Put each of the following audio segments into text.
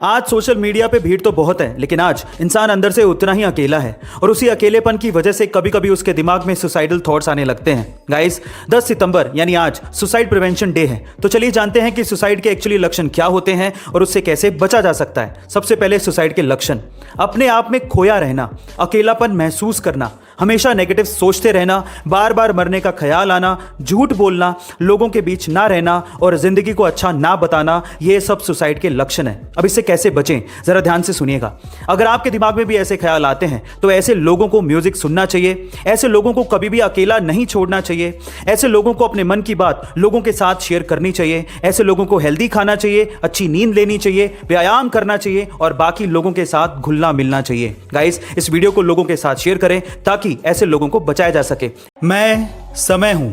आज social media पे भीड़ तो बहुत है, लेकिन आज इंसान अंदर से उतना ही अकेला है और उसी अकेलेपन की वजह से कभी कभी उसके दिमाग में सुसाइडल थॉट्स आने लगते हैं। गाइस, 10 सितंबर यानी आज सुसाइड प्रिवेंशन डे है, तो चलिए जानते हैं कि सुसाइड के एक्चुअली लक्षण क्या होते हैं और उससे कैसे बचा जा सकता है। सबसे पहले सुसाइड के लक्षण: अपने आप में खोया रहना, अकेलापन महसूस करना, हमेशा नेगेटिव सोचते रहना, बार बार मरने का ख्याल आना, झूठ बोलना, लोगों के बीच ना रहना और जिंदगी को अच्छा ना बताना, ये सब सुसाइड के लक्षण हैं। अब इससे कैसे बचें, जरा ध्यान से सुनिएगा। अगर आपके दिमाग में भी ऐसे ख्याल आते हैं तो ऐसे लोगों को म्यूजिक सुनना चाहिए, ऐसे लोगों को कभी भी अकेला नहीं छोड़ना चाहिए, ऐसे लोगों को अपने मन की बात लोगों के साथ शेयर करनी चाहिए, ऐसे लोगों को हेल्दी खाना चाहिए, अच्छी नींद लेनी चाहिए, व्यायाम करना चाहिए और बाकी लोगों के साथ घुलना मिलना चाहिए। गाइस, इस वीडियो को लोगों के साथ शेयर करें ताकि ऐसे लोगों को बचाया जा सके। मैं समय हूं,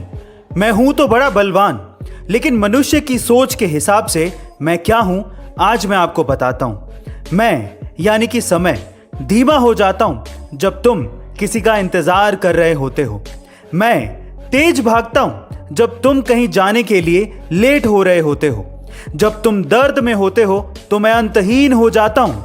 मैं हूं तो बड़ा बलवान, लेकिन मनुष्य की सोच के हिसाब से मैं क्या हूं आज मैं आपको बताता हूं। मैं यानी कि समय धीमा हो जाता हूं जब तुम किसी का इंतजार कर रहे होते हो। मैं तेज भागता हूं जब तुम कहीं जाने के लिए लेट हो रहे होते हो। जब तुम दर्द में होते हो तो मैं अंतहीन हो जाता हूं।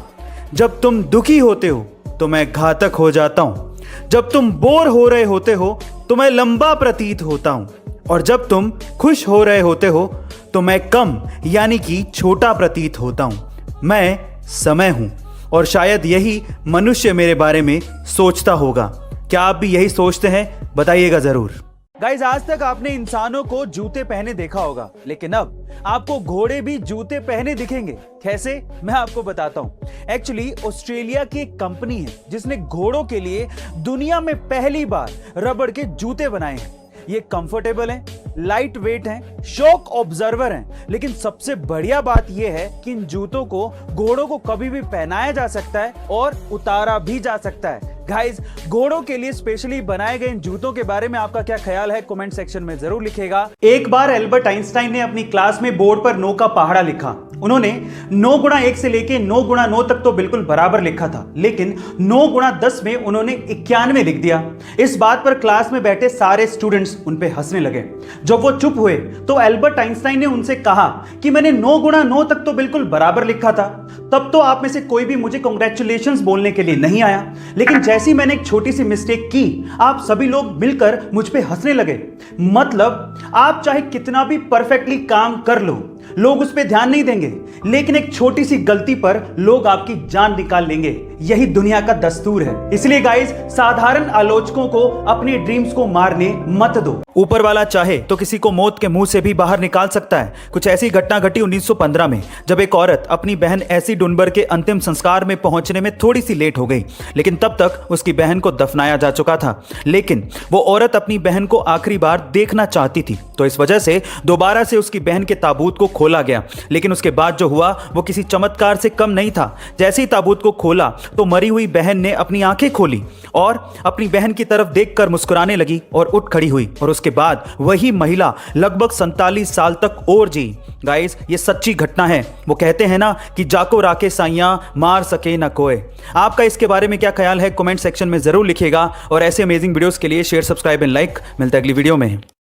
जब तुम दुखी होते हो तो मैं घातक हो जाता हूं। जब तुम बोर हो रहे होते हो तो मैं लंबा प्रतीत होता हूं और जब तुम खुश हो रहे होते हो तो मैं कम यानी कि छोटा प्रतीत होता हूं। मैं समय हूं और शायद यही मनुष्य मेरे बारे में सोचता होगा। क्या आप भी यही सोचते हैं? बताइएगा जरूर। गाइस, आज तक आपने इंसानों को जूते पहने देखा होगा, लेकिन अब आपको घोड़े भी जूते पहने दिखेंगे। कैसे? मैं आपको बताता हूं। एक्चुअली ऑस्ट्रेलिया की एक कंपनी है जिसने घोड़ों के लिए दुनिया में पहली बार रबड़ के जूते बनाए हैं। ये कंफर्टेबल हैं, लाइट वेट हैं, शॉक ऑब्जर्वर हैं, लेकिन सबसे बढ़िया बात यह है कि इन जूतों को घोड़ों को कभी भी पहनाया जा सकता है और उतारा भी जा सकता है। गाइस, घोड़ों के लिए स्पेशली बनाए गए इन जूतों के बारे में आपका क्या ख्याल है, कमेंट सेक्शन में जरूर लिखिएगा। एक बार एल्बर्ट आइंस्टाइन ने अपनी क्लास में बोर्ड पर 9 का पहाड़ा लिखा। उन्होंने 9 गुणा 1 से लेके 9 गुणा 9 तक तो बिल्कुल बराबर लिखा था, लेकिन 9 गुणा 10 में उन्होंने 91 लिख दिया। इस बात पर क्लास में बैठे सारे स्टूडेंट्स उन पे हंसने लगे। जब वो चुप हुए तो एल्बर्ट आइंस्टाइन ने उनसे कहा कि मैंने 9 गुणा 9 तक तो बिल्कुल बराबर लिखा था। तब तो आप में से कोई भी मुझे कांग्रेचुलेशंस बोलने के लिए नहीं आया, लेकिन जैसी मैंने एक छोटी सी मिस्टेक की, आप सभी लोग मिलकर मुझ पे हंसने लगे। मतलब आप चाहे कितना भी परफेक्टली काम कर लो, लोग उस पे ध्यान नहीं देंगे, लेकिन एक छोटी सी गलती पर लोग आपकी जान निकाल लेंगे। यही दुनिया का दस्तूर है। इसलिए गाइस, साधारण आलोचकों को अपने ड्रीम्स को मारने मत दो। ऊपर वाला चाहे तो किसी को मौत के मुंह से भी बाहर निकाल सकता है। कुछ ऐसी घटना घटी 1915 में, जब एक औरत अपनी बहन ऐसी डुनबर के अंतिम संस्कार में पहुंचने में थोड़ी सी लेट हो गई, लेकिन तब तक उसकी बहन को दफनाया जा चुका था। लेकिन वो औरत अपनी बहन को आखिरी बार देखना चाहती थी, तो इस वजह से दोबारा से उसकी बहन के ताबूत को खोला गया। लेकिन उसके बाद जो हुआ वो किसी चमत्कार से कम नहीं था। जैसे ही ताबूत को खोला तो मरी हुई बहन ने अपनी आंखें खोली और अपनी बहन की तरफ देखकर मुस्कुराने लगी और उठ खड़ी हुई, और उसके बाद वही महिला लगभग 47 साल तक और जी। गाइस, ये सच्ची घटना है। वो कहते हैं ना कि जाको राके साइयां मार सके ना कोई। आपका इसके बारे में क्या ख्याल है, कमेंट सेक्शन में जरूर लिखिएगा और ऐसे अमेजिंग वीडियोस के लिए शेयर, सब्सक्राइब एंड लाइक। मिलते हैं अगली वीडियो में।